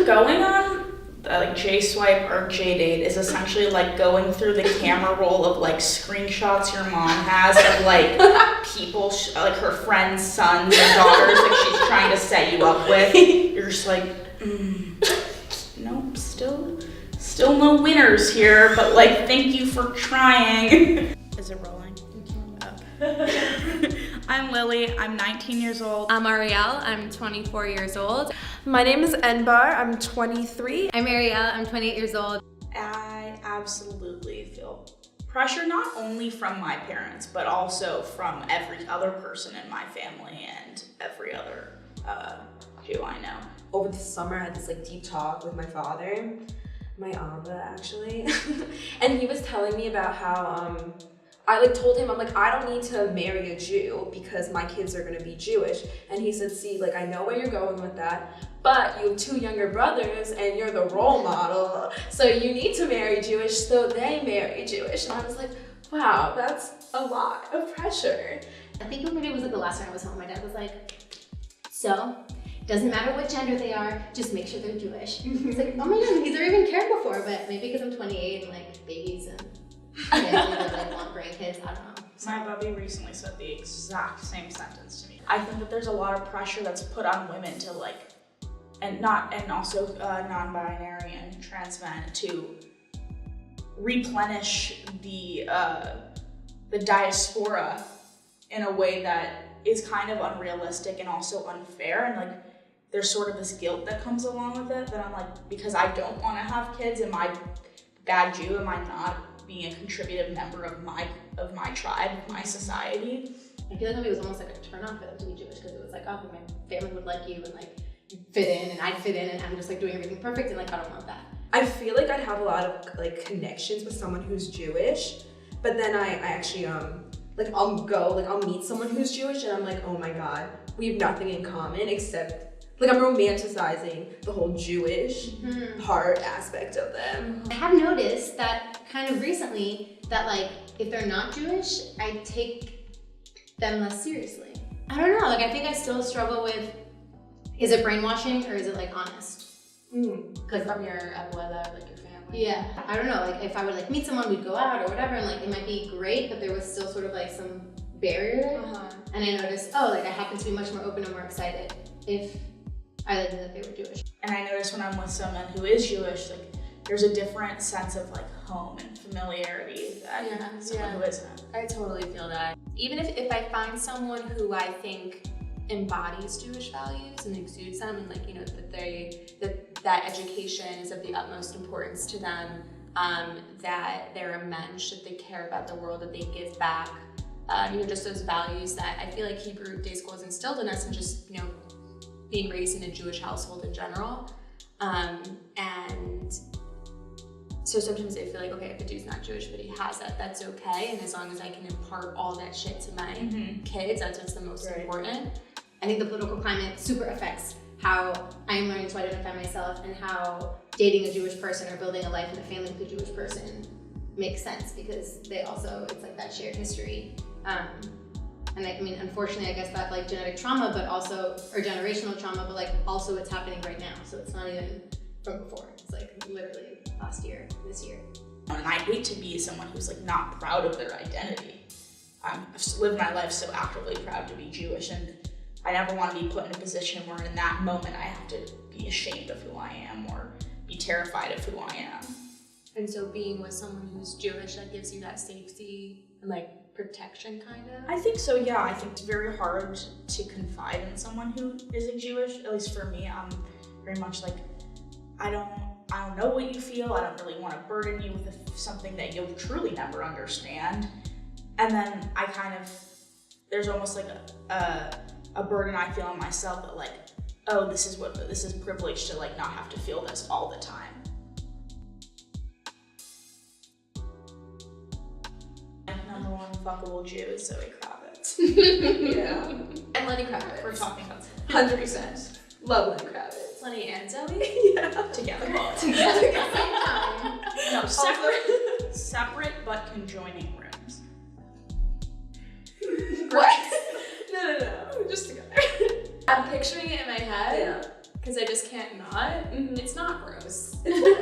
So going on like J-Swipe or J-Date is essentially like going through the camera roll of like screenshots your mom has of like people, like her friends' sons or daughters that she's trying to set you up with. You're just like, nope, still no winners here, but like, thank you for trying. Is it rolling? I'm Lily, I'm 19 years old. I'm Ariel, I'm 24 years old. My name is Enbar, I'm 23. I'm Ariel, I'm 28 years old. I absolutely feel pressure not only from my parents, but also from every other person in my family and every other Jew I know. Over the summer, I had this like deep talk with my father, my Abba actually, and he was telling me about how I like told him, I'm like, I don't need to marry a Jew because my kids are gonna be Jewish. And he said, see, like, I know where you're going with that, but you have 2 younger brothers and you're the role model. So you need to marry Jewish so they marry Jewish. And I was like, wow, that's a lot of pressure. I think maybe it was like the last time I was home, my dad was like, so, doesn't matter what gender they are, just make sure they're Jewish. It's like, oh my God, he's never even cared before, but maybe because I'm 28 and like babies and like want grandkids, I don't know. My bubby recently said the exact same sentence to me. I think that there's a lot of pressure that's put on women to like, and also non-binary and trans men to replenish the diaspora in a way that is kind of unrealistic and also unfair, and like there's sort of this guilt that comes along with it that I'm like, because I don't want to have kids, am I bad Jew? Am I not being a contributive member of my tribe, my society? I feel like maybe it was almost like a turn on for them to be Jewish because it was like, oh, my family would like you and like you fit in and I'd fit in and I'm just like doing everything perfect and like I don't want that. I feel like I'd have a lot of like connections with someone who's Jewish, but then I actually like I'll meet someone who's Jewish and I'm like, oh my God, we have nothing in common except like I'm romanticizing the whole Jewish part aspect of them. I have noticed that kind of recently that like if they're not Jewish, I take them less seriously. I don't know, like I think I still struggle with, is it brainwashing or is it like honest? Like from your abuela, like your family? Yeah, I don't know, like if I would like meet someone, we'd go out or whatever and like it might be great, but there was still sort of like some barrier. And I noticed, oh, like I happen to be much more open and more excited if I like knew that they were Jewish. And I notice when I'm with someone who is Jewish, like there's a different sense of like home and familiarity than someone who isn't. I totally feel that. Even if I find someone who I think embodies Jewish values and exudes them, and like, you know, that education is of the utmost importance to them, that they're a mensch, that they care about the world, that they give back, you know, just those values that I feel like Hebrew Day School has instilled in us, and just, you know, being raised in a Jewish household in general. And so sometimes I feel like, okay, if a dude's not Jewish but he has that, that's okay. And as long as I can impart all that shit to my kids, that's what's the most important. I think the political climate super affects how I am learning to identify myself and how dating a Jewish person or building a life and a family with a Jewish person makes sense, because they also, it's like that shared history. And I mean, unfortunately, I guess that like genetic trauma, but also, or generational trauma, but like also it's happening right now. So it's not even from before. It's like literally last year, this year. And I hate to be someone who's like not proud of their identity. I've lived my life so actively proud to be Jewish, and I never want to be put in a position where in that moment I have to be ashamed of who I am or be terrified of who I am. And so being with someone who's Jewish, that gives you that safety and like protection kind of? I think so, yeah. I think it's very hard to confide in someone who isn't Jewish. At least for me, I'm very much like, I don't know what you feel. I don't really want to burden you with something that you'll truly never understand. And then I kind of, there's almost like a burden I feel on myself that like, oh, this is privilege to like not have to feel this all the time. Number one fuckable Jew is Zoe Kravitz. Yeah. And Lenny Kravitz. We're talking about 100%. Love Lenny Kravitz. Lenny and Zoe? Yeah. together. Together at the same time. No, separate but conjoining rooms. What? No. Just together. I'm picturing it in my head because I just can't not. And it's not gross. It's